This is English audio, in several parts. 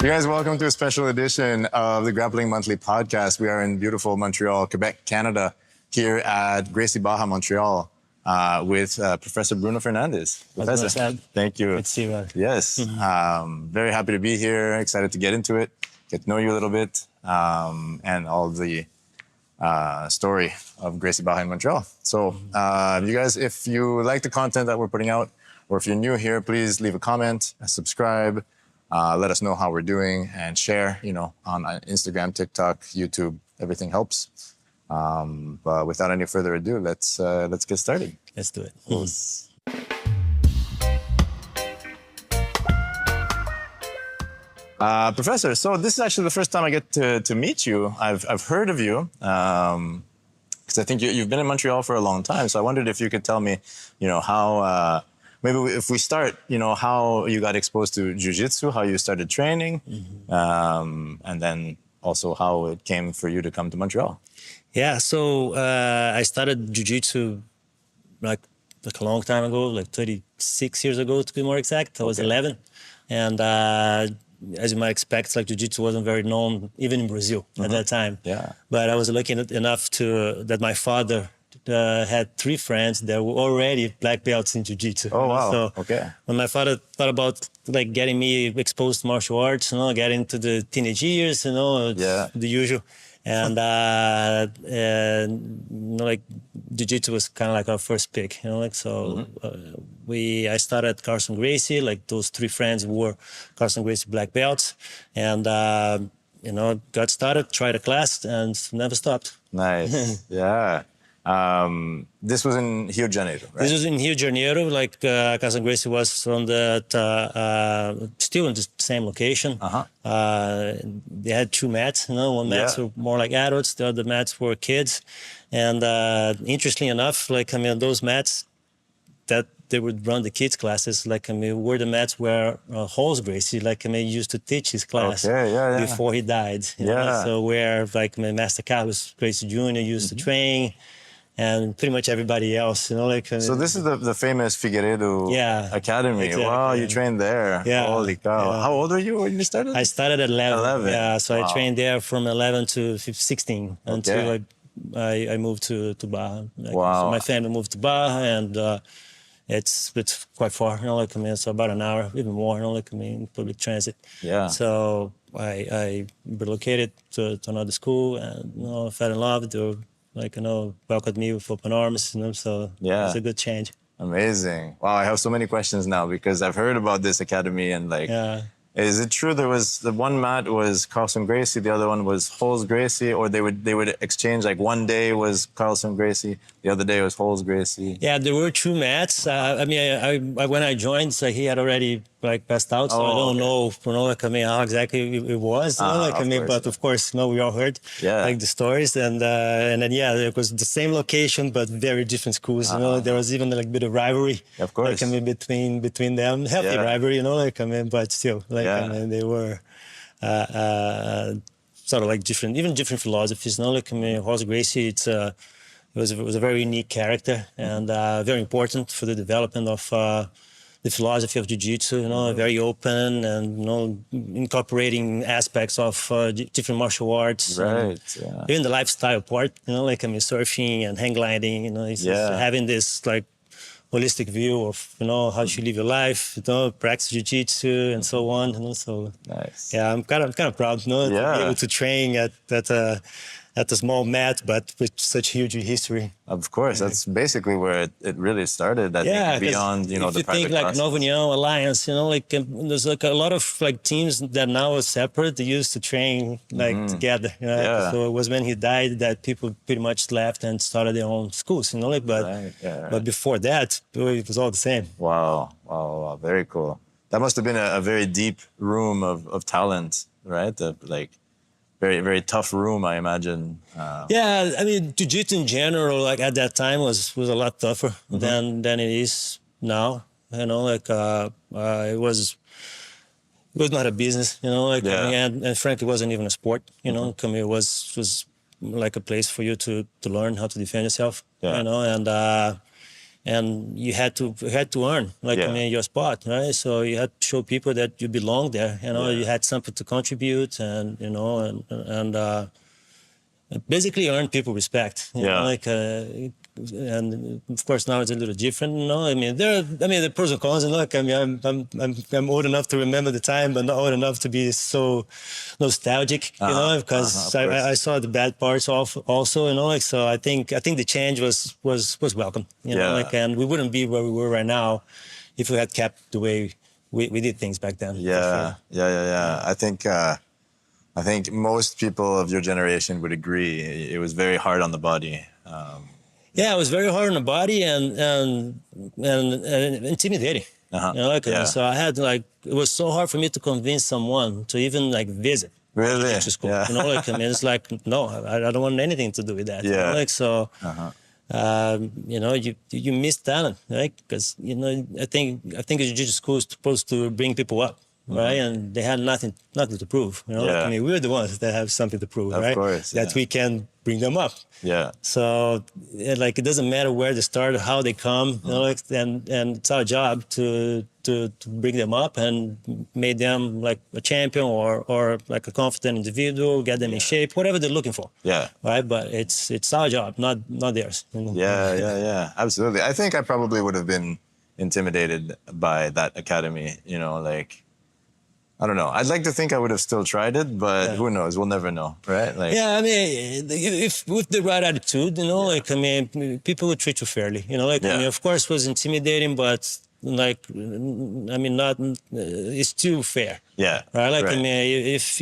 You guys, welcome to a special edition of the Grappling Monthly Podcast. We are in beautiful Montreal, Quebec, Canada, here at Gracie Barra Montreal with Professor Bruno Fernandes. Professor, thank you. Good to see you. Yes, very happy to be here. Excited to get into it, get to know you a little bit, and all the story of Gracie Barra in Montreal. So, you guys, if you like the content that we're putting out, or if you're new here, please leave a comment, subscribe. Let us know how we're doing and share, on Instagram, TikTok, YouTube. Everything helps. But without any further ado, let's get started. Let's do it. Professor, so this is actually the first time I get to meet you. I've heard of you because I think you've been in Montreal for a long time. So I wondered if you could tell me, how. Maybe if we start, how you got exposed to Jiu Jitsu, how you started training, and then also how it came for you to come to Montreal. Yeah, so I started Jiu Jitsu like a long time ago, like 36 years ago to be more exact. I was 11. And as you might expect, like Jiu Jitsu wasn't very known, even in Brazil at that time. Yeah. But I was lucky enough that my father had 3 friends that were already black belts in Jiu-Jitsu. Oh, wow. So okay. When my father thought about like getting me exposed to martial arts, getting into the teenage years, the usual. And, like Jiu-Jitsu was kind of like our first pick, I started at Carlos Gracie, like those 3 friends were Carlos Gracie black belts. And, got started, tried a class and never stopped. Nice. Yeah. This was in Rio de Janeiro, right? This was in Rio de Janeiro, like Carlos Gracie was on still in the same location. They had 2 mats, one mats were more like adults, the other mats were kids. And interestingly enough, those mats that they would run the kids' classes, were the mats where Carlos Gracie, used to teach his class before he died. So where, Master Carlos Gracie Junior used to train, and pretty much everybody else, So this is the famous Figueiredo Academy. Exactly, wow, you trained there. Yeah. Holy cow. Yeah. How old were you when you started? I started at 11. Yeah, so I trained there from 11 to 16 until I moved to Barra. So my family moved to Barra, and it's quite far, so about an hour, even more, public transit. Yeah. So I relocated to another school, and fell in love. They were welcomed me with open arms, so it's a good change. Amazing. Wow, I have so many questions now because I've heard about this academy and is it true there was the one mat was Carlos Gracie, the other one was Carlos Gracie, or they would exchange, like one day was Carlos Gracie, the other day was Carlos Gracie? Yeah, there were 2 mats. I when I joined, he had already passed out, so I don't know, how exactly it was. But of course, we all heard the stories, and then it was the same location but very different schools. There was even a bit of rivalry. Of course, between them, healthy rivalry. But still, they were sort of different philosophies. Carlos Gracie, it was a very unique character and very important for the development of the philosophy of Jiu-Jitsu, very open and, incorporating aspects of different martial arts. Right, Even the lifestyle part, surfing and hang gliding, having this, holistic view of, how you live your life, practice Jiu-Jitsu and so on, so. Nice. Yeah, I'm kind of proud, to be able to train at a small mat, but with such huge history. Of course, that's basically where it really started. I think beyond, the private classes. If you think Nova Union Alliance, there's a lot of teams that now are separate. They used to train together. So it was when he died that people pretty much left and started their own schools. But before that, it was all the same. Wow, very cool. That must have been a very deep room of talent, right? Very, very tough room, I imagine. Jiu-Jitsu in general, at that time, was a lot tougher than it is now. It was not a business, and frankly, it wasn't even a sport. It was like a place for you to learn how to defend yourself. And and you had to earn, like, I mean, your spot, right? So you had to show people that you belong there, you know, you had something to contribute, and, you know, and basically earn people respect, you know, like, and of course now it's a little different, you know. I mean, the pros and cons. And look, I mean, I'm old enough to remember the time, but not old enough to be so nostalgic, you know, because I saw the bad parts also, you know. Like, so I think the change was welcome, you know. Like, and we wouldn't be where we were right now if we had kept the way we did things back then. Yeah. I think most people of your generation would agree. It was very hard on the body. Yeah, it was very hard on the body and intimidating. You know, like, so I had, like, it was so hard for me to convince someone to even, like, visit. Really? School. Yeah. You know, like, I mean, it's like, no, I don't want anything to do with that. Yeah. You know, like, so, you know, you miss talent, right? Because, you know, I think a jiu-jitsu school is supposed to bring people up. Right, and they had nothing to prove. You know, like, I mean, we're the ones that have something to prove, right? Of course, that we can bring them up. Yeah. So, like, it doesn't matter where they start, how they come. You know, like, and it's our job to bring them up and make them like a champion or like a confident individual, get them in shape, whatever they're looking for. Yeah. Right, but it's our job, not theirs. You know? Yeah, absolutely. I think I probably would have been intimidated by that academy. You know, like, I don't know. I'd like to think I would have still tried it, but who knows? We'll never know, right? Like, yeah, I mean, if with the right attitude, you know, like, I mean, people would treat you fairly, you know, like, I mean, of course, it was intimidating, but, like, I mean, not, it's still fair. Yeah. Right? Like, I mean, if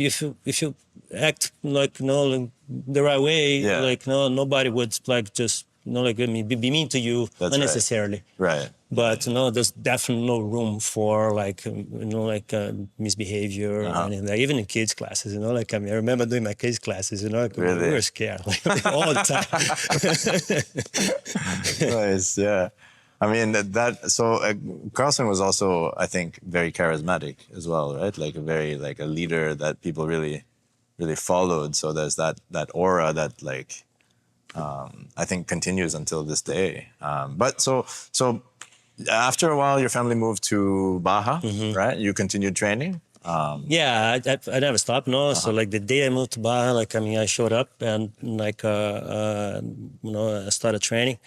you act, like, you know, the right way, like, no, nobody would, like, just, you know, like, I mean, be mean to you unnecessarily. Right. But, you know, there's definitely no room for, like, you know, like, misbehavior or anything. Like, even in kids' classes, you know, like, I mean, I remember doing my kids' classes, you know, like, we were scared, like, all the time. Nice, yeah. I mean, so Carlson was also, I think, very charismatic as well, right? Like, a leader that people really, really followed. So there's that aura that, like, I think continues until this day. But so after a while, your family moved to Baja, right? You continued training. Yeah, I never stopped. No, so like the day I moved to Baja, like, I mean, I showed up and, like, you know, I started training.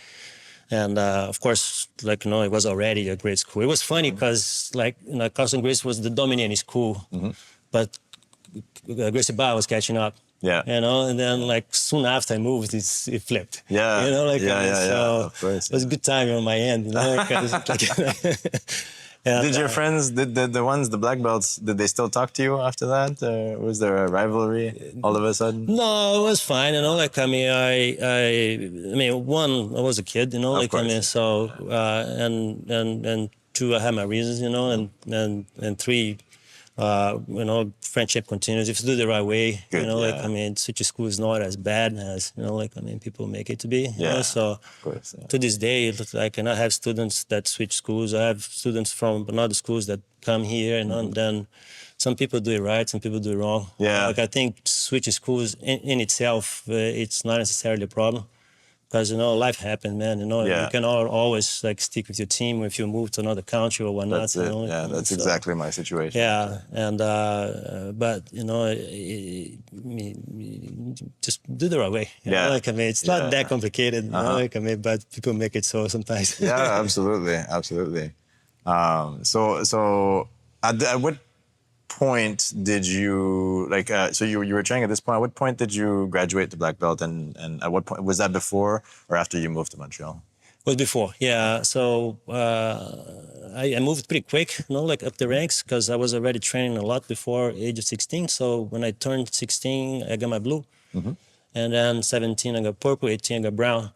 And of course, like, you know, it was already a great school. It was funny because, like, you know, Carlos Gracie was the dominating school, but Gracie Barra was catching up. Yeah. You know, and then, like, soon after I moved, it flipped. Yeah. You know, like, so of course, it was a good time on my end, you know, like, did your friends, the ones, the black belts, did they still talk to you after that? Was there a rivalry all of a sudden? No, it was fine, you know, like, I mean, I mean, one, I was a kid, you know, like, I mean, so, and two, I had my reasons, you know, and three, you know, friendship continues if you do the right way. Good, you know, like, I mean, such a school is not as bad as, you know, like, I mean, people make it to be. You know? So to this day, I cannot have students that switch schools. I have students from another schools that come here, you know, and then some people do it right, some people do it wrong. Yeah. Like, I think switching schools in itself, it's not necessarily a problem. Because, you know, life happens, man. You know, you can always, like, stick with your team if you move to another country or whatnot. That's it. You know? Yeah, that's exactly my situation. Yeah, and but, you know, just do the right way. You know? Like, I mean, it's not that complicated. You know? Like, I mean, but people make it so sometimes. Yeah, absolutely. So at what point did you, like, so you were training at this point, at what point did you graduate to black belt, and at what point, was that before or after you moved to Montreal? It was before, yeah. So I moved pretty quick, you know, like, up the ranks, because I was already training a lot before age of 16. So when I turned 16, I got my blue, and then 17 I got purple, 18 I got brown,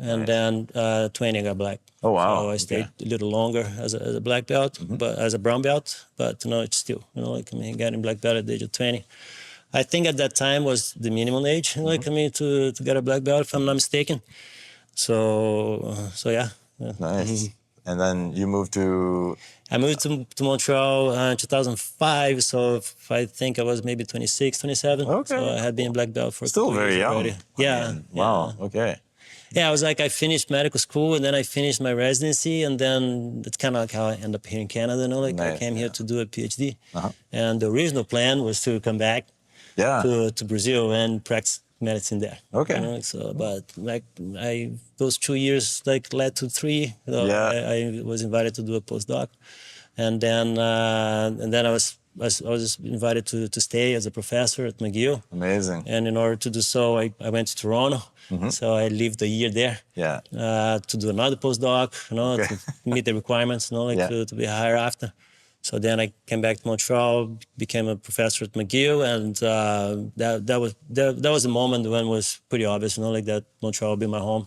and then 20 I got black. Oh, wow. So I stayed a little longer as a black belt, but as a brown belt. But, you know, it's still, you know, like, I mean, getting black belt at the age of 20. I think at that time was the minimum age, like, I mean, to get a black belt, if I'm not mistaken. So yeah. Nice. And then you moved to... I moved to Montreal in 2005, so I think I was maybe 26, 27. Okay. So I had been black belt for still very young. already. Yeah. I mean, wow, okay. Yeah, I was like, I finished medical school and then I finished my residency, and then it's kind of like how I ended up here in Canada. You know, like I came here to do a PhD, and the original plan was to come back to Brazil and practice medicine there. Okay. You know, so, but like those 2 years like led to 3. So I was invited to do a postdoc, and then I was invited to stay as a professor at McGill. Amazing. And in order to do so, I went to Toronto. So I lived a year there. To do another postdoc, you know, to meet the requirements, you know, like to be hired after. So then I came back to Montreal, became a professor at McGill, and that was a moment when it was pretty obvious, you know, like that Montreal will be my home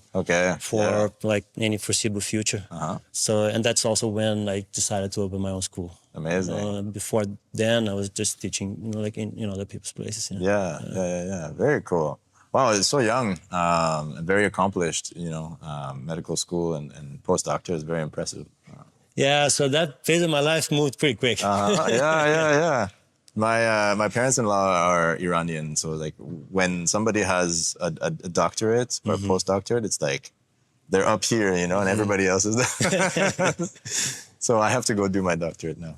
for like any foreseeable future. So, and that's also when I decided to open my own school. Amazing. Before then, I was just teaching, you know, like in other people's places. You know? Yeah. Very cool. Wow, it's so young, and very accomplished. You know, medical school and postdoctor is very impressive. Yeah, so that phase of my life moved pretty quick. Yeah. My parents-in-law are Iranian, so like when somebody has a doctorate or a postdoctorate, it's like they're up here, you know, and everybody else is there. So I have to go do my doctorate now.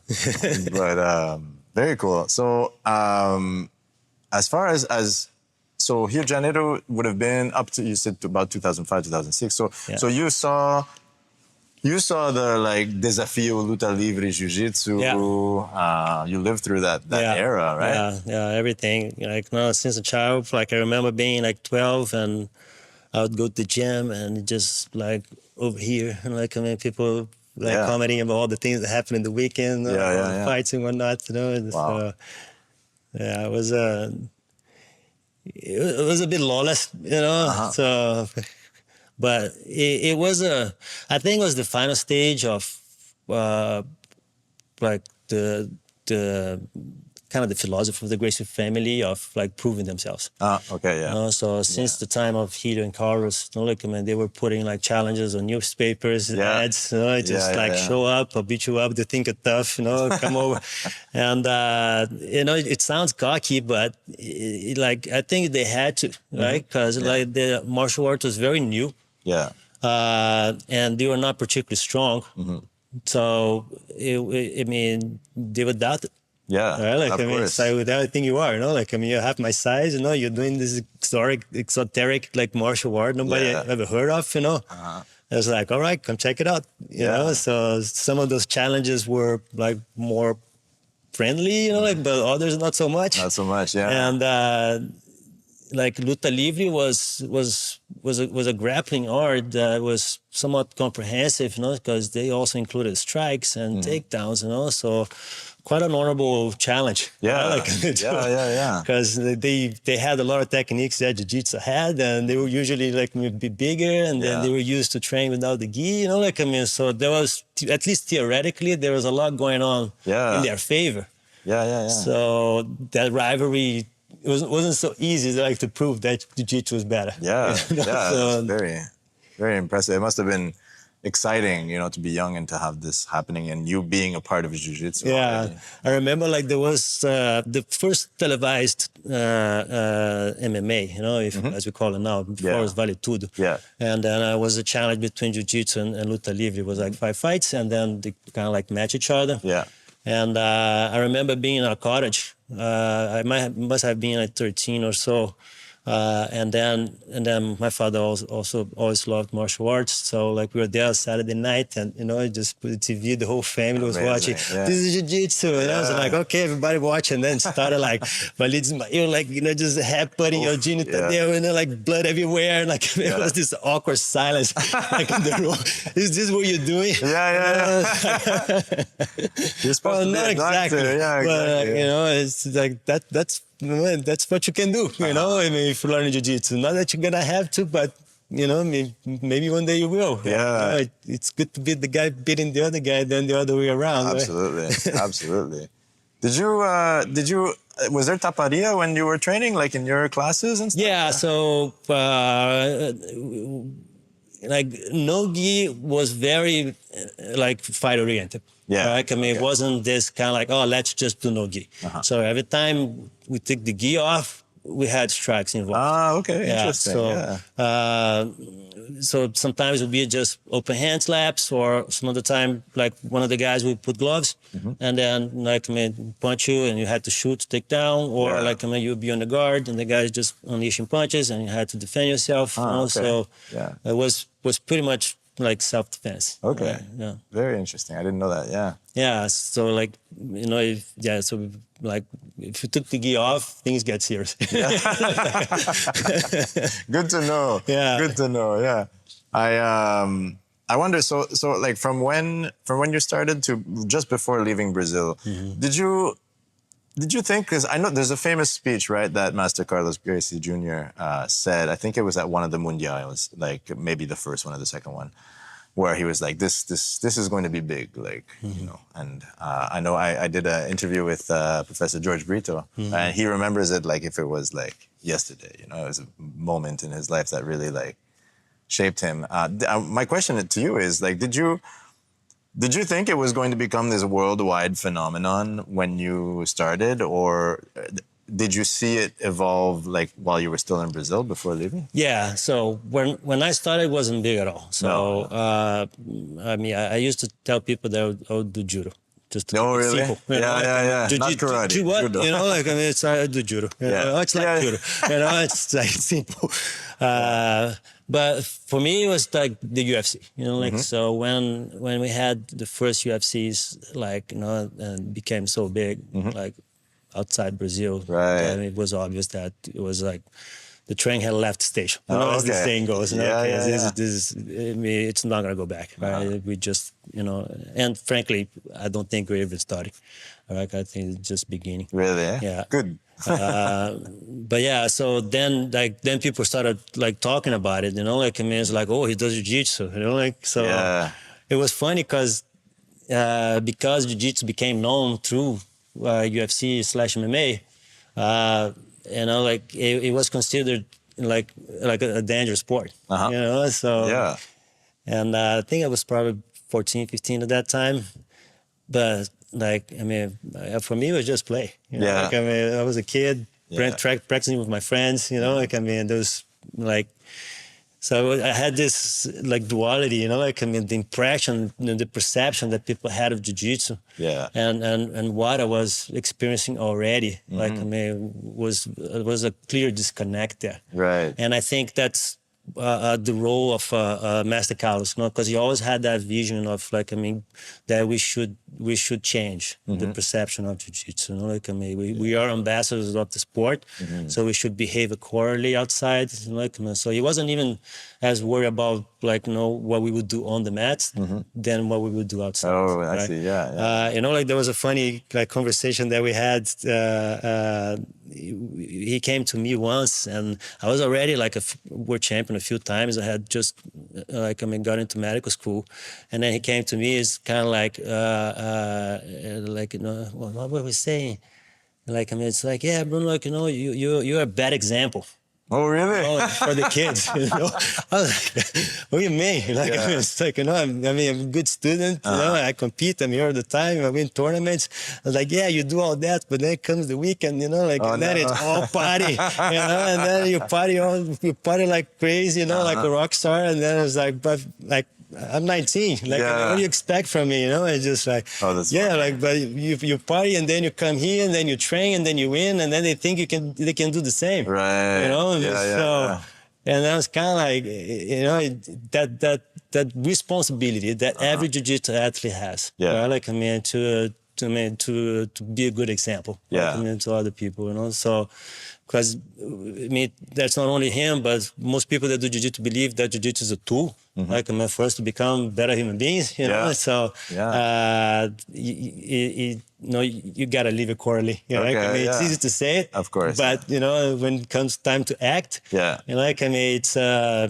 But very cool. So as far as so Rio de Janeiro would have been up to, you said, about 2005, 2006. So you saw the like desafio luta livre jiu-jitsu. You lived through that era, right? Yeah, everything. Like, no, since a child, like I remember being like 12 and I would go to the gym and just like over here, and like, I mean, people like commenting about all the things that happen in the weekend, fights and whatnot, you know. And so, it was a bit lawless, you know. So. But it was I think it was the final stage of like the kind of the philosophy of the Gracie family of like proving themselves. So since the time of Hito and Carlos, you know, like, I mean, they were putting like challenges on newspapers, ads, you know, show up, I'll beat you up, they think you're tough, you know, come over. And, you know, it sounds cocky, but like, I think they had to, right? Because like the martial art was very new. And they were not particularly strong. So, I mean, they were doubted. Right? Like, I mean, it's like with everything you are, you know, like, I mean, you have my size, you know, you're doing this exoteric, like martial art nobody ever heard of, you know. I was like, all right, come check it out, you know. So some of those challenges were like more friendly, you know, like, but others not so much. Not so much, And like luta livre was a grappling art that was somewhat comprehensive, you know, because they also included strikes and takedowns, you know. So quite an honorable challenge. Because they had a lot of techniques that jiu-jitsu had, and they were usually like be bigger, and then they were used to train without the gi, you know, like, I mean, so there was, at least theoretically, there was a lot going on in their favor. So that rivalry, it wasn't so easy like to prove that jiu-jitsu was better. So, very, very impressive. It must have been exciting, you know, to be young and to have this happening and you being a part of jiu-jitsu. I remember like there was the first televised MMA, you know, as we call it now. Before it was Vale Tudo. And then it was a challenge between jiu-jitsu and luta livre. It was like 5 fights, and then they kind of like match each other. And I remember being in a cottage. I must have been like 13 or so. And then my father also always loved martial arts. So like we were there Saturday night, and you know, just put the TV, the whole family was watching. This is jiu-jitsu, and I was like, okay, everybody watch. And then started like, you know, like, you know, just head-putting your genital there, and then like blood everywhere. Like it was this awkward silence like in the room. Is this what you're doing? You're supposed to be not a exactly. Doctor. But you know, it's like that's what you can do, you know. I mean, if you learn jiu-jitsu, not that you're gonna have to, but you know, maybe one day you will. You know, it's good to be the guy beating the other guy than the other way around. Absolutely, absolutely. Did you? Was there taparia when you were training, like in your classes and stuff? Yeah. So like no-gi was very like fight-oriented. Like, I mean, it wasn't this kind of like, oh, let's just do no-gi. So every time we took the gi off, we had strikes involved. Ah, okay, interesting. So sometimes it would be just open hand slaps, or some other time, like one of the guys would put gloves, and then like punch you, and you had to shoot to take down, or like you would be on the guard, and the guys just unleashing punches, and you had to defend yourself. So it was pretty much like self-defense. Okay. Yeah. Very interesting. I didn't know that. Yeah. Yeah. So like, so like if you took the gi off, things get serious. Good to know. Yeah. Good to know. Yeah. I wonder, so like from when you started to just before leaving Brazil, did you think, because I know there's a famous speech, right, that Master Carlos Gracie Junior said, I think it was at one of the Mundials, like maybe the first one or the second one, where he was like, this is going to be big, like, you know. And I know I did an interview with Professor George Brito, and he remembers it like if it was like yesterday, you know. It was a moment in his life that really like shaped him. My question to you is, like, did you think it was going to become this worldwide phenomenon when you started, or did you see it evolve like while you were still in Brazil before leaving? Yeah. So when I started, it wasn't big at all. So I mean, I used to tell people that I would do judo. Just to keep it simple. Yeah. Not karate. Judo. You know, like, I mean, I do judo. You know, it's like judo. You know, it's like simple. But for me, it was like the UFC. You know, like so when we had the first UFCs, like, you know, and became so big, like outside Brazil, and it was obvious that it was like the train had left the station. You know, as the saying goes. You know, this is, I mean, it's not gonna go back. Right? We just, you know, and frankly, I don't think we're even starting. Right? I think it's just beginning. Really? Yeah. Good. But yeah, so then people started like talking about it. You know, like, I mean, it's like, oh, he does jiu-jitsu. You know, like, so it was funny because jiu-jitsu became known through UFC/MMA. You know, like it was considered like a dangerous sport. You know, so and I think I was probably 14, 15 at that time. But like, I mean, for me, it was just play. You know? Like, I mean, I was a kid practicing with my friends. You know, like, I mean, there was like. So I had this like duality, you know, like, I mean, the impression, you know, the perception that people had of jiu-jitsu, and what I was experiencing already, like, I mean, was a clear disconnect there. Right. And I think that's the role of Master Carlos, you know, because he always had that vision of, like, I mean, that we should change the perception of jiu-jitsu. You know, like, I mean, we are ambassadors of the sport, so we should behave accordingly outside. You know, like, I mean, so he wasn't even as worried about, like, you know, what we would do on the mats than what we would do outside. Oh, I see. Yeah. You know, like, there was a funny like conversation that we had. He came to me once, and I was already like a world champion a few times. I had just like, I mean, got into medical school, and then he came to me. It's kind of like you know, what were we saying? Like, I mean, it's like, yeah, Bruno, like, you know, you're a bad example. Oh, really? For the kids, you know. I was like, what do you mean? Like, I mean, it's like, you know, I'm a good student, you know, I compete, I'm here all the time, I win tournaments. I was like, yeah, you do all that, but then comes the weekend, you know, like, and then it's all party, you know, and then you party like crazy, you know, like a rock star, and then it's like, but like, I'm 19. Like, what do you expect from me? You know, it's just like, like, but you party, and then you come here, and then you train, and then you win, and then they think they can do the same. Right. You know, and I was kind of like, you know, that responsibility that every jiu-jitsu athlete has. Right? Like, I mean, to be a good example. Like, I mean, to other people, you know, so. Because, I mean, that's not only him, but most people that do jiu-jitsu believe that jiu-jitsu is a tool, like, I mean, for us to become better human beings, you know? So, you know, you got to live accordingly. You know? Like, I mean, it's easy to say it. Of course. But, you know, when it comes time to act, you know, like, I mean, it's a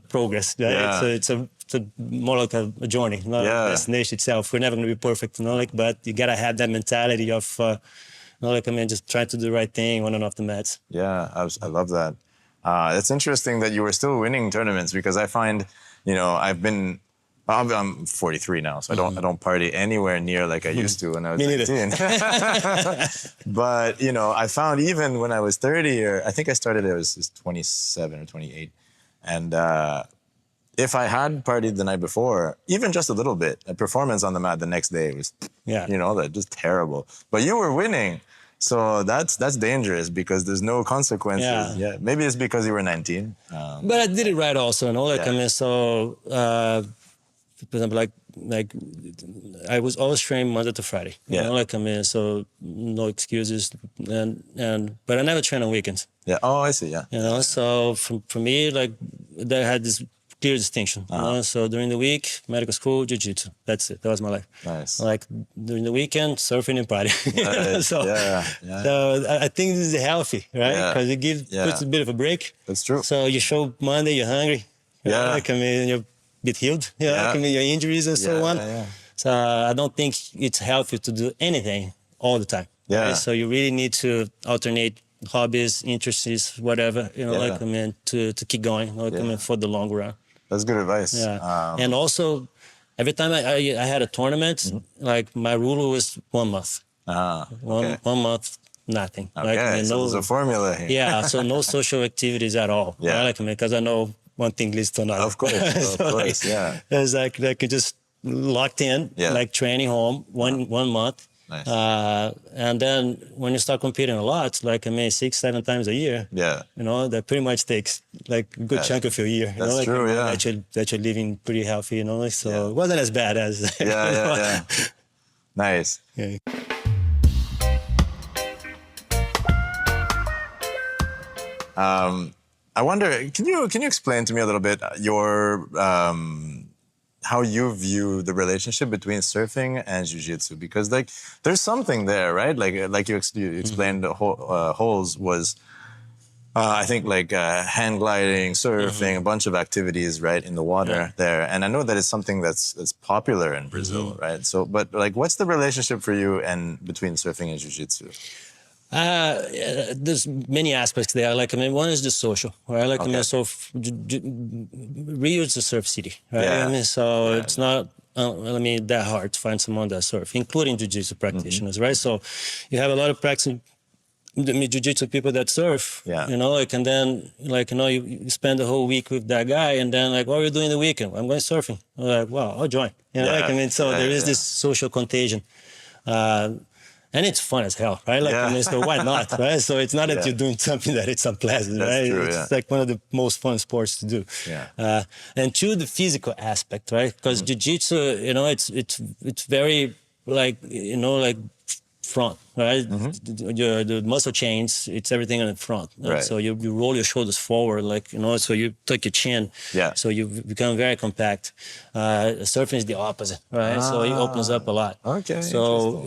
progress. Right? It's more like a journey, not a destination itself. We're never going to be perfect, you know, like, but you got to have that mentality of, you know, like, I mean, just try to do the right thing on and off the mats. Yeah, I love that. It's interesting that you were still winning tournaments, because I find, you know, I've been I'm 43 now, so I don't party anywhere near like I used to when I was 19. But I found even when I was 30, or I think I started I was 27 or 28, and if I had partied the night before, even just a little bit, a performance on the mat the next day was, that just terrible. But you were winning. So that's dangerous because there's no consequences. Yeah. Maybe it's because you were 19. But I did it right also, I mean, so, for example, like I was always trained Monday to Friday. I mean, so no excuses. But I never train on weekends. Yeah. Oh, I see. Yeah. So for me, like, they had this clear distinction. So during the week, medical school, Jiu Jitsu. That's it. That was my life. Nice. Like during the weekend, surfing and party. Right. So I think this is healthy, right? Because it puts a bit of a break. That's true. So you show Monday, you're hungry. Yeah. Like, I mean, you're a bit healed. I mean, your injuries and so on. Yeah. So I don't think it's healthy to do anything all the time. Yeah. Right? So you really need to alternate hobbies, interests, whatever, like, I mean, to keep going, I mean, for the long run. That's good advice. Yeah. And also, every time I had a tournament, like, my rule was 1 month. Okay. 1 month, nothing. Okay, like, I mean, so there's a formula here. Yeah, so no social activities at all. Yeah. Right? Like, I mean, because I know one thing leads to another. Of course, Like, yeah. It's like you just locked in, like training home, one month. Nice. And then when you start competing a lot, like, I mean, 6-7 times a year, that pretty much takes like a good chunk of your year. That's like, true, that you're living pretty healthy, so it wasn't as bad as. Yeah. Nice. Yeah. I wonder, can you explain to me a little bit your how you view the relationship between surfing and jiu-jitsu? Because like there's something there, right? Like you explained, the holes was I think like hand gliding, surfing, a bunch of activities, right, in the water there. And I know that it's something that's popular in Brazil, right? So, but like, what's the relationship for you and between surfing and jiu-jitsu? There's many aspects there. Like, I mean, one is the social, right? Like, I mean, so Rio is a surf city, right? I mean, so it's not, that hard to find someone that surf, including jiu-jitsu practitioners, right? So you have a lot of practicing jiu-jitsu people that surf, like, and then, like, you spend the whole week with that guy, and then, like, what are you doing the weekend? I'm going surfing. I'm like, well, I'll join. Like, I mean, so there is this social contagion. And it's fun as hell, right? Like, I mean, so why not, right? So it's not that you're doing something that it's unpleasant, right? True, it's like one of the most fun sports to do. Yeah. And two, the physical aspect, right? Because jiu-jitsu, it's very like, like front, right? The muscle chains, it's everything on the front. Right? So you roll your shoulders forward, like, so you tuck your chin. Yeah. So you become very compact. Surfing is the opposite, right? So it opens up a lot. Okay. So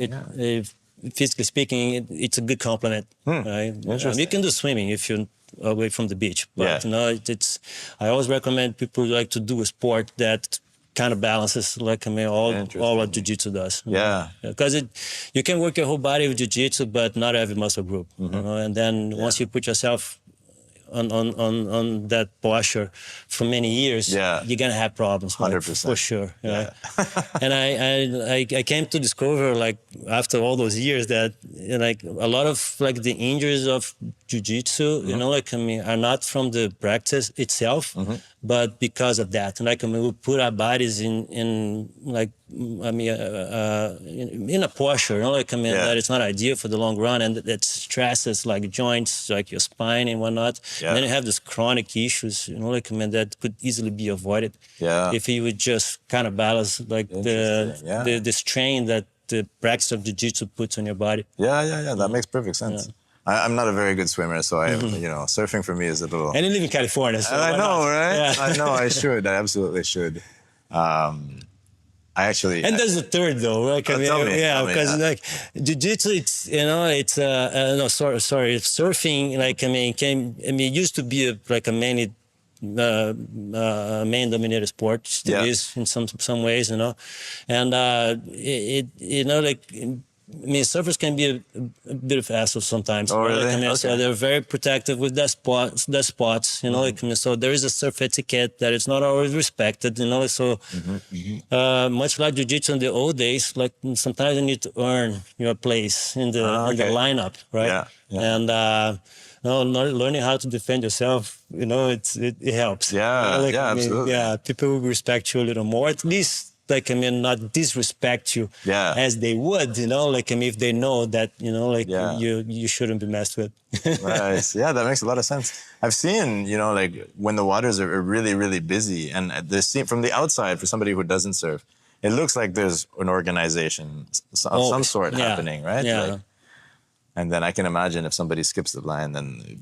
physically speaking, it's a good complement, right? You can do swimming if you're away from the beach, but I always recommend people like to do a sport that kind of balances, like, I mean, all what jiu-jitsu does. Yeah. Because you can work your whole body with jiu-jitsu, but not every muscle group. And then once you put yourself on that posture for many years, you're gonna have problems, 100%. For sure. Right? And I came to discover, like, after all those years, that like a lot of like the injuries of jiu-jitsu, like, I mean, are not from the practice itself, but because of that. And like, I mean, we put our bodies in like, I mean, in a posture, like, I mean, that it's not ideal for the long run, and that stresses like joints, like your spine and whatnot. And then you have these chronic issues, like, I mean, that could easily be avoided if you would just kind of balance like the strain that the practice of jiu-jitsu puts on your body. That makes perfect sense. I'm not a very good swimmer, so I, surfing for me is a little. And you live in California, so I know, right? Yeah. I know. I should. I absolutely should. I actually. And there's a third though, right? I mean, because like jiu-jitsu, it's no, sorry, surfing, like, I mean, it used to be like a man-dominated sport, still is in some ways, and it like I mean, surfers can be a bit of assholes sometimes. Oh, really? I mean, so they're very protective with their spots, you know, like, I mean, so there is a surf etiquette that is not always respected, you know, so much like Jiu-Jitsu in the old days, like sometimes you need to earn your place in the lineup, right? Yeah. Yeah. And, no, learning how to defend yourself, you know, it helps. Yeah, you know, like, yeah, I mean, absolutely. Yeah, people will respect you a little more, at least. Like, I mean, not disrespect you as they would, you know, like, I mean, if they know that, you know, like you shouldn't be messed with. Nice. Yeah, that makes a lot of sense. I've seen, you know, like when the waters are really, really busy and from the outside, for somebody who doesn't surf, it looks like there's an organization of some sort happening, right? Yeah. Like, and then I can imagine if somebody skips the line, then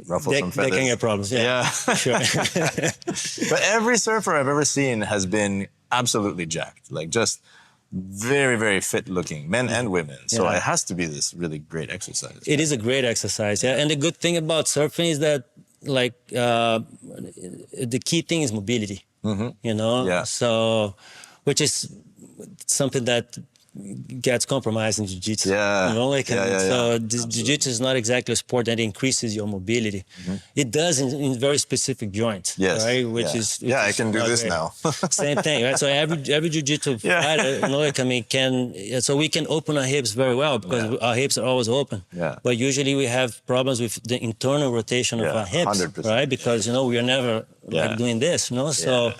ruffle some feathers. They can get problems. Yeah. Sure. But every surfer I've ever seen has been absolutely jacked, like just very, very fit looking, men and women. So it has to be this really great exercise. It is a great exercise. Yeah. And the good thing about surfing is that, like, the key thing is mobility, you know? Yeah. So, which is something that gets compromised in jiu-jitsu. Yeah. You know, like, so jiu-jitsu is not exactly a sport that increases your mobility. It does in very specific joints. Yes. Right? Which is I can do this great. now. Same thing, right? So every jiu-jitsu fighter, you know, like, I mean, so we can open our hips very well because our hips are always open. Yeah. But usually we have problems with the internal rotation of our hips, 100%. right? Because, you know, we are never like doing this, you know? So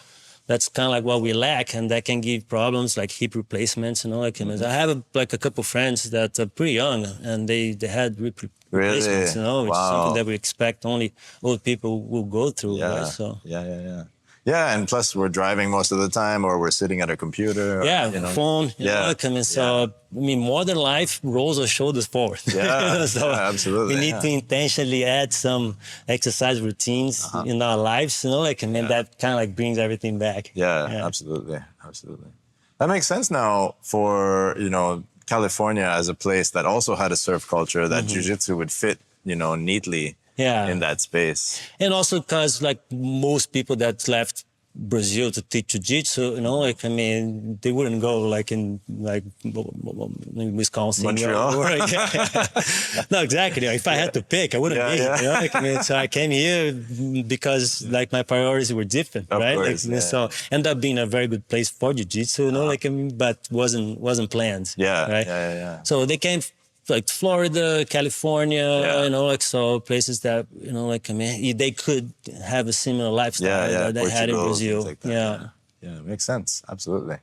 that's kind of like what we lack, and that can give problems like hip replacements, you know. Like, I have a couple friends that are pretty young, and they had hip replacements, you know, which is something that we expect only old people will go through. Right? So yeah, and plus we're driving most of the time, or we're sitting at a computer. Phone. You know, like, I mean, so I mean, modern life rolls our shoulders forward. So absolutely. we need to intentionally add some exercise routines in our lives. You know, like, I mean, that kind of like brings everything back. Yeah, absolutely. That makes sense now for, you know, California as a place that also had a surf culture that jiu-jitsu would fit, you know, neatly. In that space. And also because, like, most people that left Brazil to teach jiu-jitsu, you know, like, I mean, they wouldn't go like in Wisconsin. Montreal. No, exactly. If I had to pick, I wouldn't be. You know? Like, I mean, so I came here because, like, my priorities were different, right? Course, like, so ended up being a very good place for jiu-jitsu, you know, like, I mean, but wasn't planned. Right? So they came like Florida, California, you know, like, so places that, you know, like, I mean, they could have a similar lifestyle that they had in Brazil. Like that, it makes sense. Absolutely.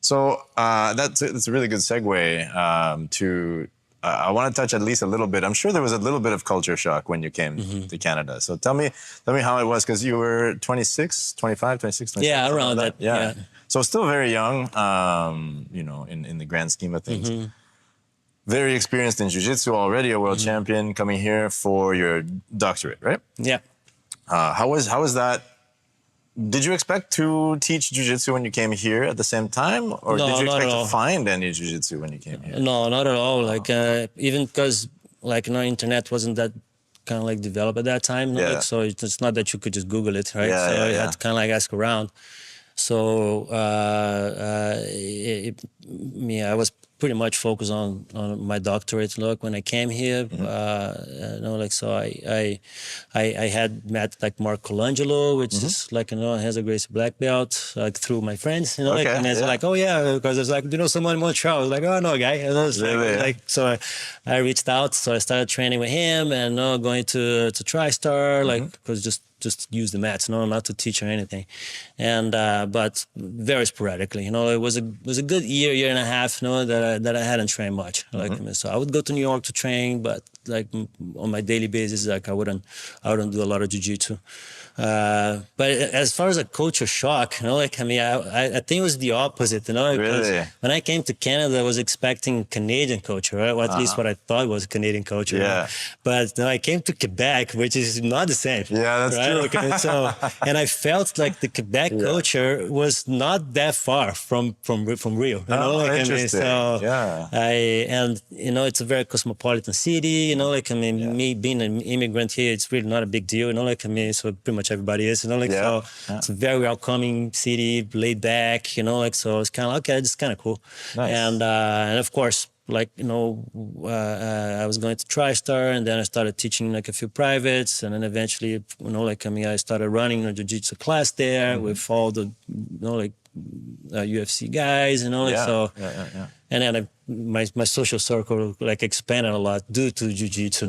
So that's a really good segue to, I want to touch at least a little bit. I'm sure there was a little bit of culture shock when you came to Canada. So tell me how it was, because you were 26, 25, 26, 27. Yeah, around that. Yeah. So still very young, you know, in the grand scheme of things. Very experienced in jiu-jitsu already, a world champion, coming here for your doctorate, right? Yeah. How was that? Did you expect to teach jiu-jitsu when you came here at the same time? Or did you expect to find any jiu-jitsu when you came here? No, not at all. Like, even because, like, you know, internet wasn't that kind of like developed at that time. Like, so it's not that you could just Google it, right? So you had to kind of like ask around. So, I was pretty much focused on my doctorate. Look, when I came here, you know, like, so I had met like Mark Colangelo, which is like, you know, has a Gracie black belt, like through my friends, you know, like, and it's like, oh yeah, because it's like, you know, someone in Montreal. I was like, oh no, guy, and I was like, so I reached out, so I started training with him, and going to TriStar, like, because just use the mats, not to teach or anything, and but very sporadically, you know. It was a good year and a half, you know, that I hadn't trained much. Like, so I would go to New York to train, but like on my daily basis, like I wouldn't do a lot of jiu-jitsu. But as far as a culture shock, you know, like, I mean, I think it was the opposite, you know. Really? When I came to Canada, I was expecting Canadian culture, right? Or at least what I thought was Canadian culture. Yeah. Right? But I came to Quebec, which is not the same. Yeah, that's true. Like, and I felt like the Quebec culture was not that far from Rio. You know, like, interesting. And you know, it's a very cosmopolitan city. You know, like, I mean, me being an immigrant here, it's really not a big deal. You know, like, I mean, so pretty much everybody is. You know, like, so it's a very welcoming city, laid back. You know, like, so it's kind of okay. It's kind of cool. Nice. And of course, like, I was going to TriStar, and then I started teaching like a few privates, and then eventually, I started running a jiu-jitsu class there with all the, UFC guys, so. And then my social circle like expanded a lot due to jiu-jitsu,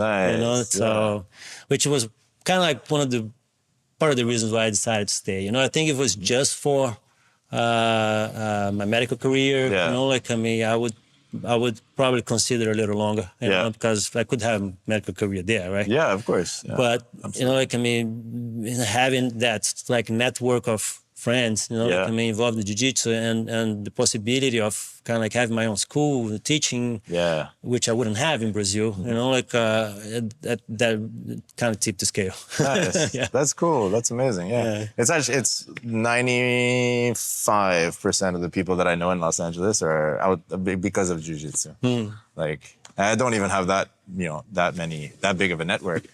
so, which was kind of like part of the reasons why I decided to stay. I think if it was just for my medical career, I would probably consider a little longer, because I could have a medical career there, right? Yeah, of course. Yeah. But, having that like network of friends, involved in jiu-jitsu and the possibility of kind of like having my own school, teaching, which I wouldn't have in Brazil, that kind of tipped the scale. Nice. That's cool. That's amazing. It's 95% of the people that I know in Los Angeles are out because of jiu-jitsu. Like, I don't even have that, that big of a network.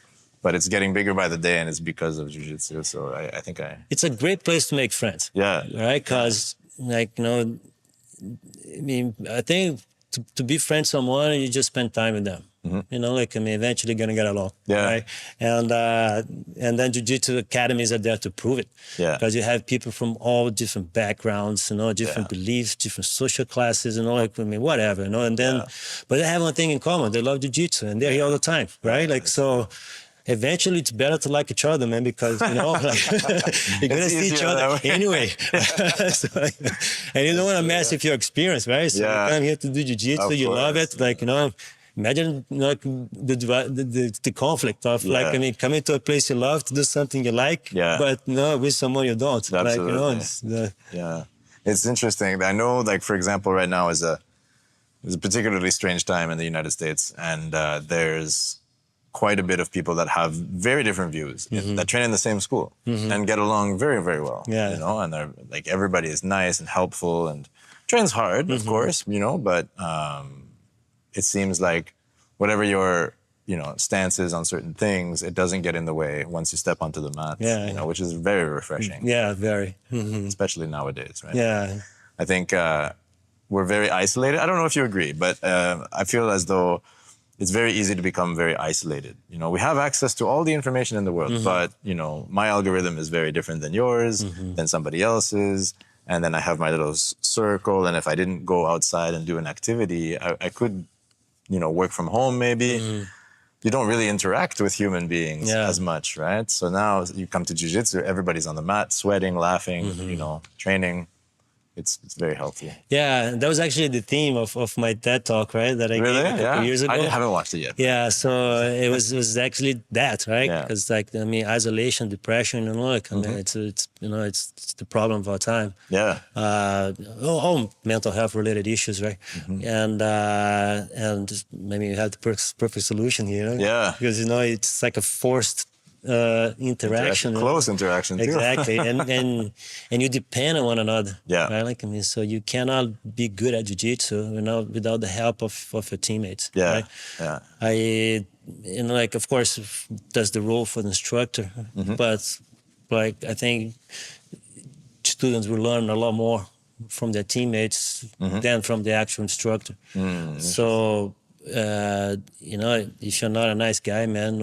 But it's getting bigger by the day, and it's because of jiu-jitsu. So I think it's a great place to make friends. Yeah. Right? Because, I think to be friends with someone, you just spend time with them. Eventually going to get along. Yeah. Right? And then jiu-jitsu academies are there to prove it. Yeah. Because you have people from all different backgrounds, different beliefs, different social classes, whatever, And then, but they have one thing in common. They love jiu-jitsu, and they're here all the time, right? So... Eventually, it's better to like each other, man, because, you're going to see each other anyway. And you don't want to mess with your experience, right? So you come here to do jiu-jitsu, you love it. Imagine the conflict of coming to a place you love to do something you like, but with someone you don't. Absolutely. It's interesting. I know, for example, right now is a particularly strange time in the United States, and there's quite a bit of people that have very different views that train in the same school and get along very, very well. And they're like, everybody is nice and helpful and trains hard, of course, but it seems like whatever your, stance is on certain things, it doesn't get in the way once you step onto the mat, which is very refreshing. Yeah, very. Especially nowadays, right? Yeah. I think we're very isolated. I don't know if you agree, but I feel as though it's very easy to become very isolated. We have access to all the information in the world, but, my algorithm is very different than yours, than somebody else's. And then I have my little circle. And if I didn't go outside and do an activity, I could, work from home maybe. You don't really interact with human beings as much, right? So now you come to jiu-jitsu, everybody's on the mat, sweating, laughing, training. It's very healthy. Yeah, that was actually the theme of my TED Talk, right? That I gave a couple years ago. I haven't watched it yet. Yeah, so it was actually that, right? Because isolation, depression, it's the problem of our time. Yeah. All mental health related issues, right? And maybe you have the perfect solution here. Yeah. Because it's like a forced interaction, close interaction too. Exactly. and you depend on one another, right? So you cannot be good at jiu-jitsu without the help of your teammates. Right? Of course that's the role for the instructor, but I think students will learn a lot more from their teammates than from the actual instructor. So if you're not a nice guy, man,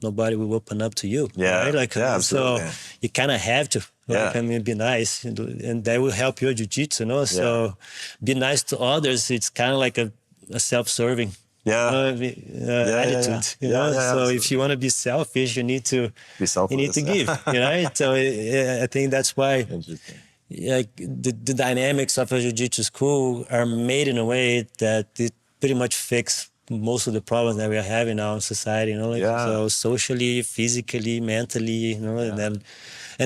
nobody will open up to you. Right? So you kind of have to, be nice, and that will help your jiu-jitsu, So be nice to others. It's kind of like a self-serving attitude. So if you want to be selfish, you need to be selfless. You need to give. Right? So I think that's why. The dynamics of a jiu-jitsu school are made in a way that it pretty much fix most of the problems that we are having now in society, so socially, physically, mentally, and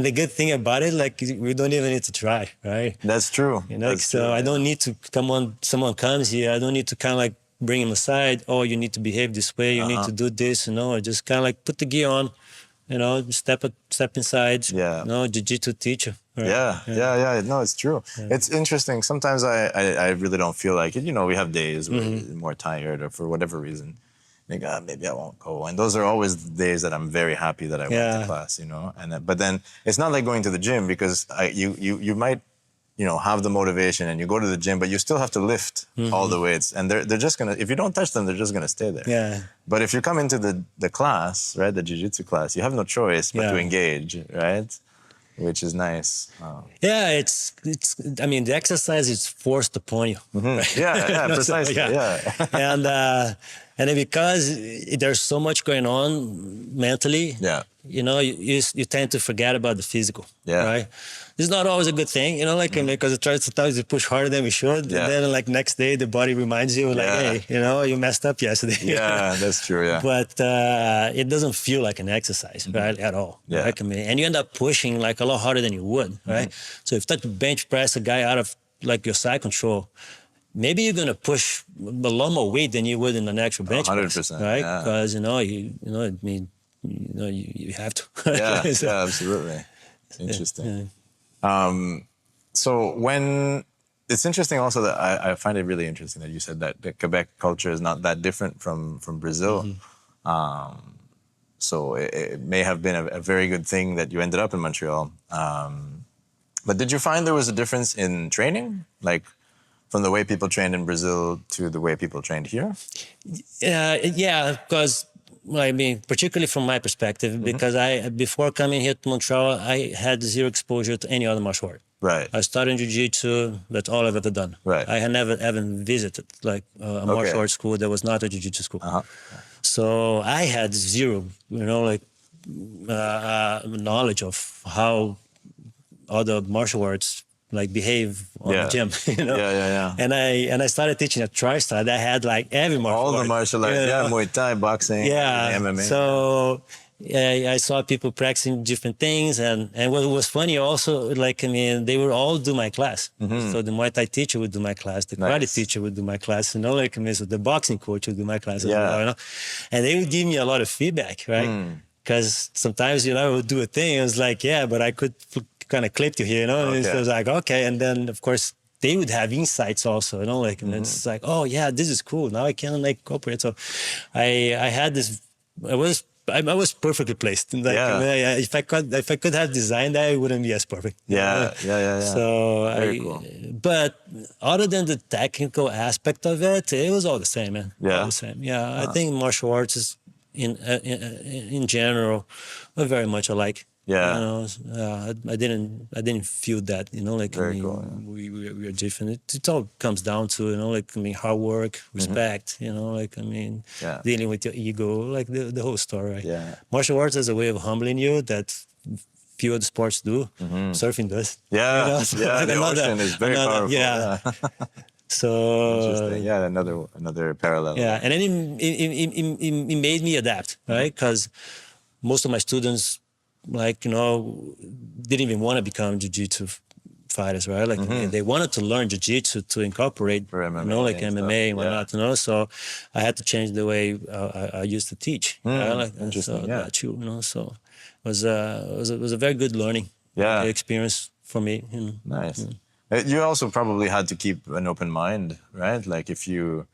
the good thing about it, we don't even need to try, right? That's true. I don't need to someone comes here, I don't need to kind of like bring him aside. Oh, you need to behave this way. You need to do this, I just kind of like put the gear on, step inside, jiu-jitsu teacher. Right? No, it's true. It's interesting. Sometimes I really don't feel like it. We have days where you're more tired or for whatever reason. Maybe I won't go. And those are always the days that I'm very happy that I went to class, but then it's not like going to the gym because you might, have the motivation and you go to the gym, but you still have to lift all the weights. And they're just going to, if you don't touch them, they're just going to stay there. Yeah. But if you come into the class, right, the jiu-jitsu class, you have no choice but to engage, right? Which is nice. Yeah, it's. I mean, the exercise is forced upon you. Right? Yeah, precisely. And then because there's so much going on mentally, you tend to forget about the physical, right? It's not always a good thing, because sometimes you push harder than we should, and then like next day the body reminds you, hey, you messed up yesterday. Yeah, that's true. Yeah, but it doesn't feel like an exercise, right, at all. Yeah, right? And you end up pushing like a lot harder than you would, right? So if you start to bench press a guy out of like your side control, maybe you're gonna push a lot more weight than you would in an actual bench 100%, press, right? Because you have to. Yeah, absolutely. Interesting. So when it's interesting also that I find it really interesting that you said that the Quebec culture is not that different from Brazil. So it may have been a very good thing that you ended up in Montreal. But did you find there was a difference in training, like from the way people trained in Brazil to the way people trained here? Yeah, because particularly from my perspective, because before coming here to Montreal, I had zero exposure to any other martial art. Right. I started in Jiu-Jitsu. That's all I've ever done. Right. I had never even visited like a martial arts school that was not a Jiu-Jitsu school. So I had zero, knowledge of how other martial arts behave on the gym, And I started teaching at TriStar that had like every martial art. All the martial arts, Muay Thai, boxing, MMA. So I saw people practicing different things, and what was funny also, they would all do my class. So the Muay Thai teacher would do my class, the karate teacher would do my class, so the boxing coach would do my class as well, and they would give me a lot of feedback, right? Because sometimes, I would do a thing, it was like, but I could kind of clipped you here, And so I was like, okay. And then, of course, they would have insights also, and it's like, oh, yeah, this is cool. Now I can incorporate. So I had this, I was perfectly placed. If I could have designed that, it wouldn't be as perfect. Yeah. So very cool. But other than the technical aspect of it, it was all the same, man. Yeah. All the same. Yeah. I think martial arts is in general are very much alike. Yeah. I didn't feel that, Very cool, we are different. It all comes down to, hard work, respect, dealing with your ego, the whole story, right? Yeah. Martial arts is a way of humbling you that few other sports do. Surfing does. Yeah. The ocean is very powerful. Yeah. So interesting. Yeah, another parallel. Yeah, and then it made me adapt, right? Because most of my students, didn't even want to become jiu-jitsu fighters, right? They wanted to learn jiu-jitsu to incorporate, MMA, MMA and whatnot, So I had to change the way I used to teach. Interesting. So it was a very good learning experience for me. Nice. You also probably had to keep an open mind, right? Like if you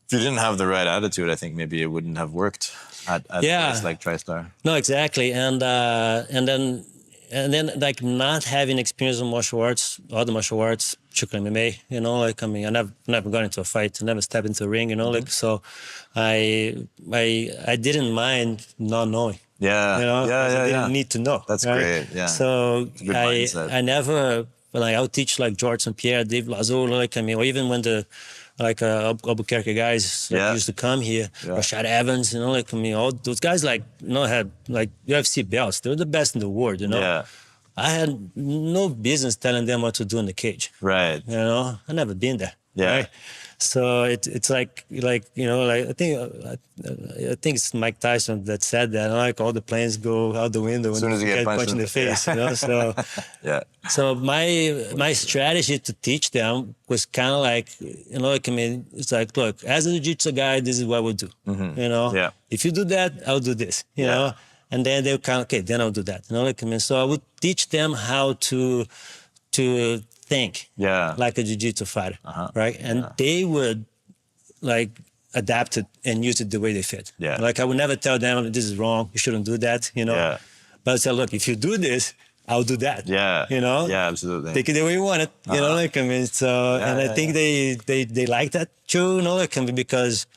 didn't have the right attitude, I think maybe it wouldn't have worked at a place like TriStar. No, exactly. And then not having experience in martial arts, other martial arts, particularly MMA, I never got into a fight, never stepped into a ring, so I didn't mind not knowing. I didn't need to know. That's great. Yeah. So I never, I would teach like George Saint Pierre, Dave Lazo, or even when the Albuquerque guys used to come here, Rashad Evans, all those guys had UFC belts. They were the best in the world, I had no business telling them what to do in the cage. Right. I never been there. Yeah. Right? So it's I think it's Mike Tyson that said that, all the planes go out the window as soon as you get punched in the face, So So my strategy to teach them was kind of it's like, look, as a jiu-jitsu guy, this is what we'll do. If you do that, I'll do this. And then they'll kind of, okay, then I'll do that. So I would teach them how to think like a jiu-jitsu fighter, right? And they would adapt it and use it the way they fit. I would never tell them this is wrong, you shouldn't do that, But I said, look, if you do this, I'll do that. Yeah. You know? Yeah, absolutely. Take it the way you want it. You know, like, I mean, so, and I think they like that too, you know, like, I mean, because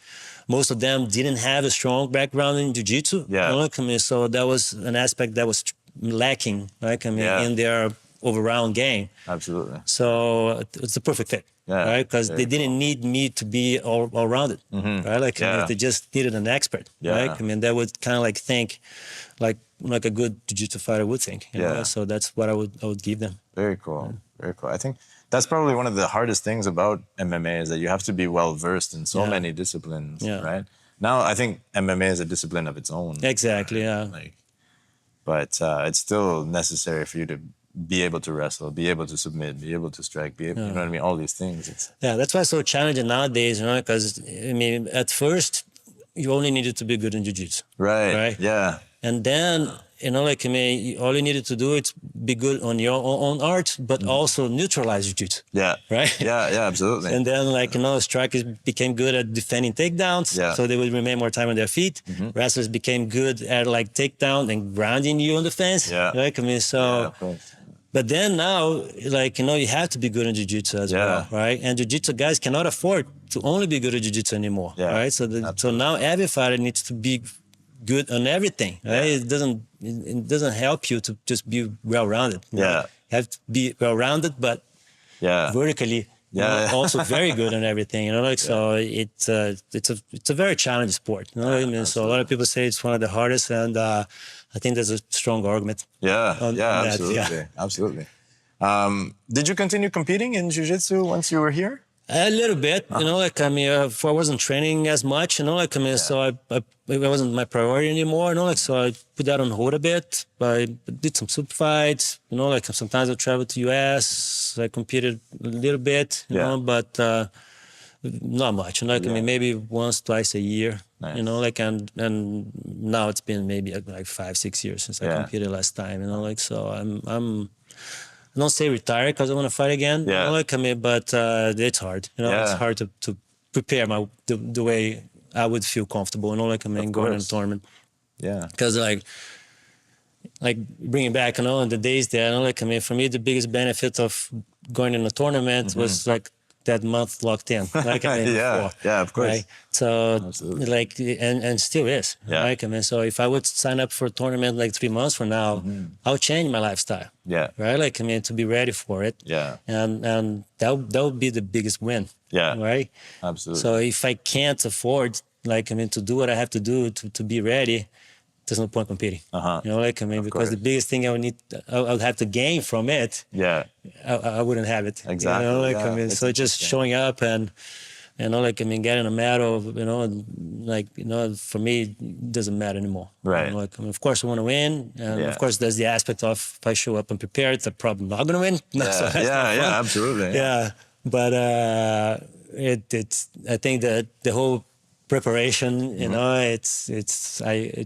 most of them didn't have a strong background in jiu-jitsu. Yeah. You know, like, I mean, so that was an aspect that was lacking, like, I mean, in their all-around game. Absolutely. So it's a perfect fit. Right, because they didn't need me to be all-rounded, right? Like, I mean, they just needed an expert, right? I mean, that would kind of like think, like a good jiu-jitsu fighter would think. You know? So that's what I would give them. Very cool, very cool. I think that's probably one of the hardest things about MMA is that you have to be well versed in so many disciplines, right? Now I think MMA is a discipline of its own. Exactly, But it's still necessary for you to be able to wrestle, be able to submit, be able to strike, you know what I mean? All these things. That's why it's so challenging nowadays, you know, because, I mean, at first, you only needed to be good in jiu-jitsu. Right, yeah. And then, you know, like, I mean, all you needed to do is be good on your own art, but also neutralize jiu-jitsu. Yeah. Right? Yeah, absolutely. And then, like, you know, strikers became good at defending takedowns, so they would remain more time on their feet. Wrestlers became good at, like, takedown and grounding you on the fence. Right? I mean, so... But then now, like, you know, you have to be good in jiu-jitsu as well, right? And jiu-jitsu guys cannot afford to only be good at jiu-jitsu anymore, right? So so now every fighter needs to be good on everything, right? It doesn't help you to just be well-rounded. You have to be well-rounded, but vertically also very good on everything, you know, like, so it's a very challenging sport, you know what I mean? So a lot of people say it's one of the hardest, and I think there's a strong argument. Absolutely. Did you continue competing in jiu-jitsu once you were here? A little bit, you know, like, I mean, I wasn't training as much, you know, like, I mean, so it wasn't my priority anymore, you know, like, so I put that on hold a bit. I did some super fights, you know, like, sometimes I traveled to US, I competed a little bit, you know, but not much, you know, like, I mean, maybe once, twice a year, you know, like, and now it's been maybe like 5-6 years since I competed last time, you know, like, so I don't say retire because I want to fight again. You know, like, I mean, but it's hard. You know, it's hard to prepare the way I would feel comfortable. You know, like, I mean, going in a tournament. Because like bringing back, you know, the days there. You know, like, I mean, for me, the biggest benefit of going in a tournament was like that month locked in. Like, I mean, before, of course. Right? So, like, and still is. Like, I mean, so if I would sign up for a tournament like 3 months from now, I'll change my lifestyle. Right? Like, I mean, to be ready for it. And that would be the biggest win. Right? Absolutely. So if I can't afford, like, I mean, to do what I have to do to be ready, there's no point competing. You know, like, I mean, because the biggest thing I would have to gain from it, I wouldn't have it. Exactly. You know, like, I mean, so just showing up and, you know, like, I mean, getting a medal, you know, like, you know, for me, it doesn't matter anymore. Right. You know, like, I mean, of course, I want to win. And of course, there's the aspect of if I show up unprepared, I'm probably not going to win. Absolutely. But it's, I think that the whole preparation, you know, it's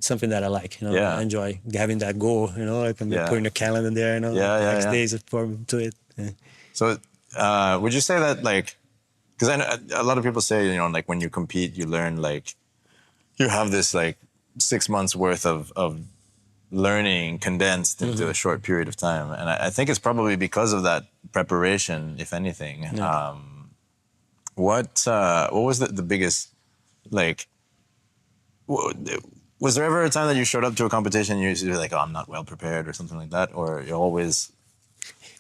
something that I like, you know, I enjoy having that goal, you know, like, I'm putting a calendar there, you know, next days to it. So would you say that, like, because I know a lot of people say, you know, like, when you compete, you learn, like, you have this, like, 6 months worth of learning condensed into a short period of time. And I think it's probably because of that preparation, if anything. What was the biggest, like, was there ever a time that you showed up to a competition and you were like, oh, I'm not well prepared or something like that? Or you're always...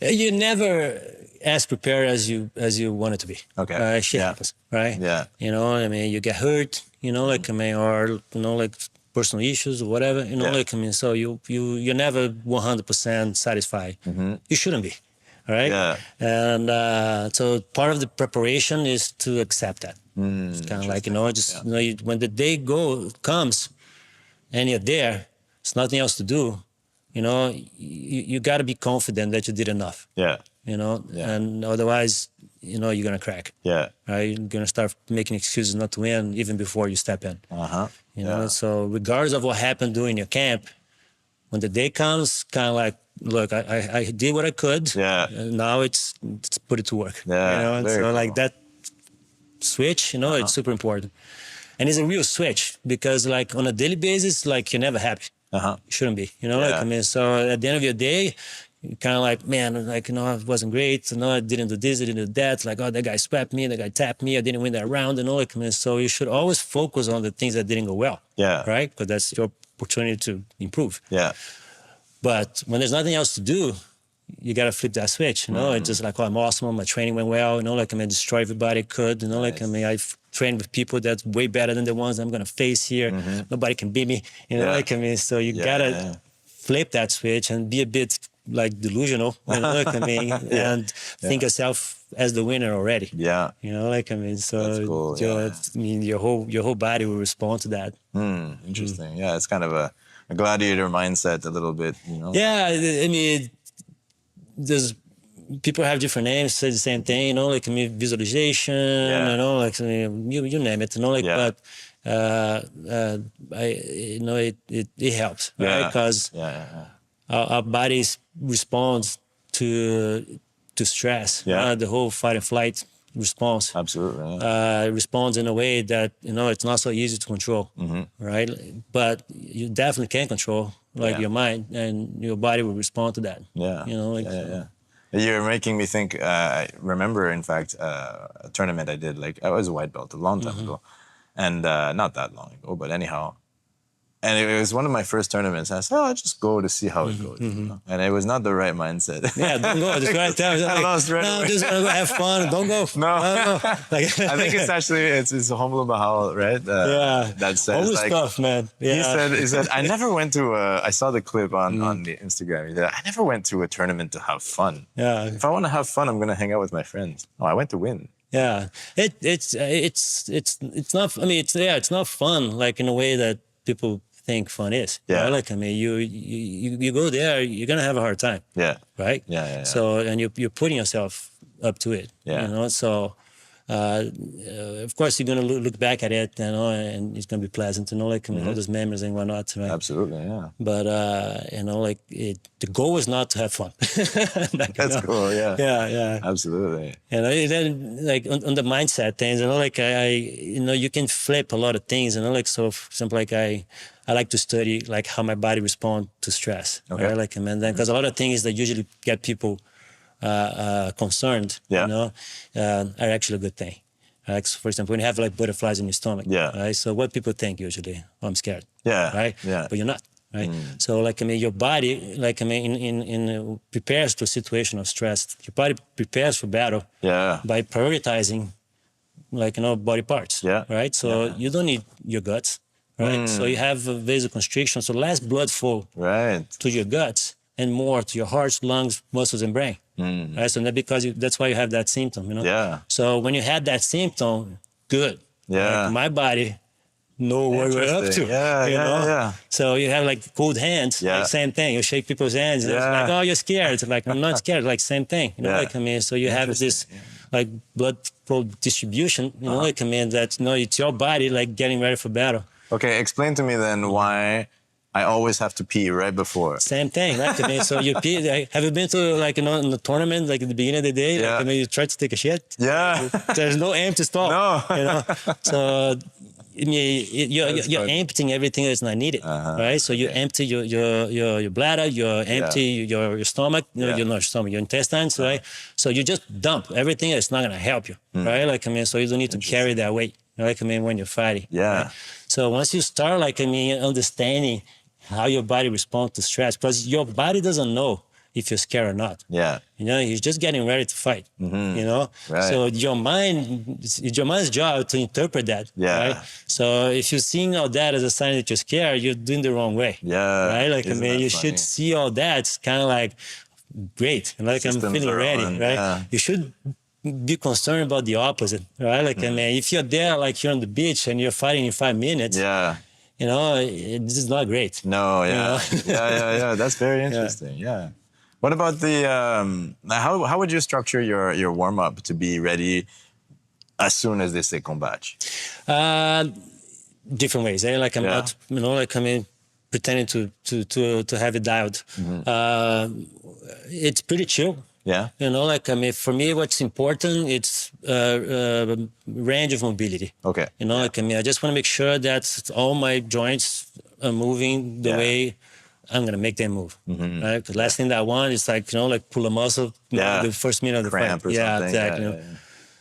You're never as prepared as you want it to be. Okay. Shit happens, right? Yeah. You know, I mean, you get hurt, you know, like, I mean, or, you know, like, personal issues or whatever, you know, like, I mean, so you're never 100% satisfied. You shouldn't be, all right? And so part of the preparation is to accept that. It's kind of like, you know, just, you know, when the day comes and you're there, there's nothing else to do, you know, you got to be confident that you did enough. You know, and otherwise, you know, you're going to crack. Right? You're going to start making excuses not to win even before you step in. You know, so regardless of what happened during your camp, when the day comes, kind of like, look, I did what I could. And now it's put it to work. You know, and so like that switch, you know, it's super important. And it's a real switch because, like, on a daily basis, like, you're never happy. You shouldn't be, you know, like, I mean, so at the end of your day, kind of like, man, like, it wasn't great. I didn't do this, I didn't do that. Like, that guy swept me, that guy tapped me, I didn't win that round, like, so you should always focus on the things that didn't go well. Yeah. Right? Because that's your opportunity to improve. Yeah. But when there's nothing else to do, you got to flip that switch, It's just like, I'm awesome, my training went well, like, destroy everybody I could, like, I've trained with people that's way better than the ones I'm going to face here. Nobody can beat me, like, so you got to flip that switch and be a bit like delusional, like, and think yourself as the winner already. Yeah. Like, so that's cool. your whole body will respond to that. Interesting. Yeah, it's kind of a gladiator mindset a little bit, Yeah, there's people have different names, say the same thing, like, visualization, like, you name it, like, but it helps, right? Because our bodies respond to stress, the whole fight and flight response. Absolutely. Responds in a way that, it's not so easy to control, right? But you definitely can control, like, your mind, and your body will respond to that. Yeah. Like, You're making me think, I remember, in fact, a tournament I did, like, I was a white belt a long time ago, and not that long ago, but anyhow. And it was one of my first tournaments. I said, I'll just go to see how it goes. And it was not the right mindset. Yeah, don't go. Just right there. Like, lost right away. Just gonna go have fun. Don't go. No. Like, I think it's actually, it's Humble Mahal, right? That says, always like, tough, man. Yeah. He said, I never went to I saw the clip on the Instagram. He said, I never went to a tournament to have fun. Yeah. If I want to have fun, I'm going to hang out with my friends. Oh, I went to win. Yeah. It's not, it's not fun, like, in a way that people think fun is. Yeah. Right? Like, you go there, you're gonna have a hard time. Yeah. Right. Yeah. So, and you're putting yourself up to it. Yeah. So, of course, you're gonna look back at it, and it's gonna be pleasant, like, all those memories and whatnot. Right? Absolutely. Yeah. But like, the goal is not to have fun. Like, That's cool. Yeah. Yeah. Absolutely. Then, like, on the mindset things, like, you can flip a lot of things, like, so, for example, like, I like to study, like, how my body responds to stress. Okay. Right? Like, and then, because a lot of things that usually get people concerned, are actually a good thing. Like, so, for example, when you have, like, butterflies in your stomach, right? So what people think usually, I'm scared. Yeah. Right? Yeah. But you're not. Right. So, like, your body, like, in prepares to a situation of stress. Your body prepares for battle. Yeah. By prioritizing, like, body parts. Yeah. Right. So you don't need your guts. Right. So you have a vasoconstriction. So less blood flow. Right. To your guts and more to your heart, lungs, muscles, and brain. Right. So that's why you have that symptom. Yeah. So when you had that symptom, good. Yeah. Like, my body know what we're up to. Yeah. So you have, like, cold hands. Yeah. Like, same thing. You shake people's hands. It's like, oh, you're scared. It's like, I'm not scared. Like, same thing. Like, so you have this, like, blood flow distribution. Like, that, it's your body, like, getting ready for battle. Okay, explain to me then why I always have to pee right before. Same thing, right? So you pee. Like, have you been to, like, in the tournament, like, at the beginning of the day? Yeah. Like, you try to take a shit. Yeah. There's no empty stall. No. So you're emptying everything that's not needed, right? So you empty your bladder, you empty your stomach, your intestines, right? So you just dump everything that's not gonna help you, right? Like, so you don't need to carry that weight, right? When you're fighting. Yeah. Right? So once you start, like, understanding how your body responds to stress, because your body doesn't know if you're scared or not. Yeah. You're just getting ready to fight. Right. So it's your mind's job to interpret that. Yeah. Right? So if you're seeing all that as a sign that you're scared, you're doing the wrong way. Yeah. Right? Like, you should see all that. It's kind of like, great. Like, I'm feeling ready. Right? Yeah. You should be concerned about the opposite. Right? Like, if you're there, like, you're on the beach and you're fighting in 5 minutes. Yeah. This is not great. No. Yeah. Yeah. That's very interesting. Yeah. What about the how would you structure your warm up to be ready as soon as they say combate? Different ways. Like, I'm not, pretending to have it dialed. It's pretty chill. Yeah. For me, what's important, it's range of mobility. Okay. I just want to make sure that all my joints are moving the way I'm gonna make them move. Right? Because last thing that I want is like pull a muscle. Yeah. The first minute of the Cramp fight. or Yeah, something. exactly.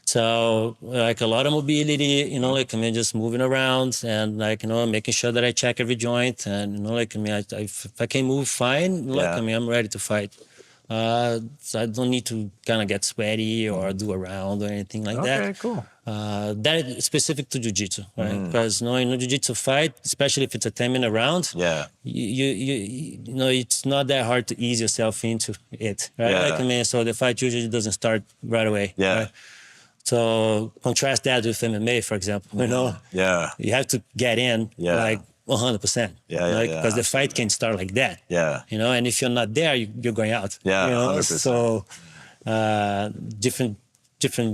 So like a lot of mobility, like just moving around and like making sure that I check every joint and like if I can move fine, I'm ready to fight. So I don't need to kind of get sweaty or do a round or anything like that. Okay, cool. That is specific to Jiu-Jitsu, right? Because in a Jiu-Jitsu fight, especially if it's a 10-minute round, you it's not that hard to ease yourself into it, right? Like so the fight usually doesn't start right away. Yeah. Right? So contrast that with MMA, for example. You have to get in like 100%. Because the fight can start like that. Yeah. And if you're not there, you're going out. Yeah. 100%. So different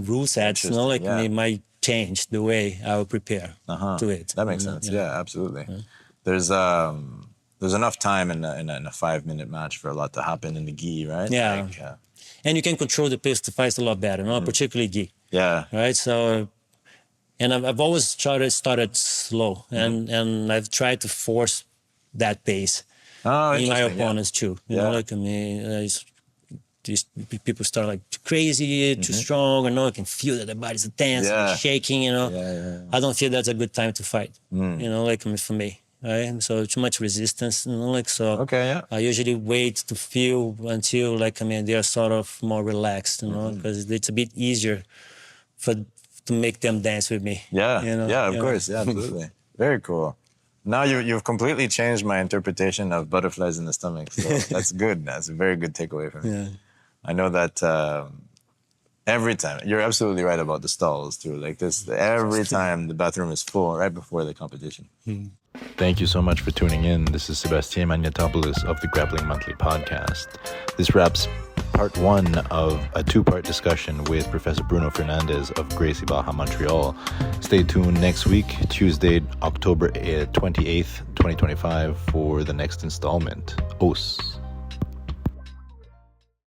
rule sets, it might change the way I will prepare to it. That makes sense. Yeah, absolutely. There's enough time in a 5-minute match for a lot to happen in the gi, right? Yeah. And you can control the pace of the fight a lot better, particularly gi. Yeah. Right. So, and I've always started slow, and I've tried to force that pace in my opponents too. These people start like too crazy, too strong, I can feel that their bodies are tense, shaking. I don't feel that's a good time to fight. For me. Right, so too much resistance, I usually wait to feel until they are sort of more relaxed, because it's a bit easier to make them dance with me. Of course, absolutely. Very cool. Now you've completely changed my interpretation of butterflies in the stomach, so that's good. That's a very good takeaway for me. I know that every time, you're absolutely right about the stalls too. Like this, every time the bathroom is full right before the competition. Thank you so much for tuning in. This is Sebastian Maniatopoulos of the Grappling Monthly Podcast. This wraps part 1 of a 2-part discussion with Professor Bruno Fernandes of Gracie Barra Montreal. Stay tuned next week, Tuesday, October 28th, 2025, for the next installment. Os.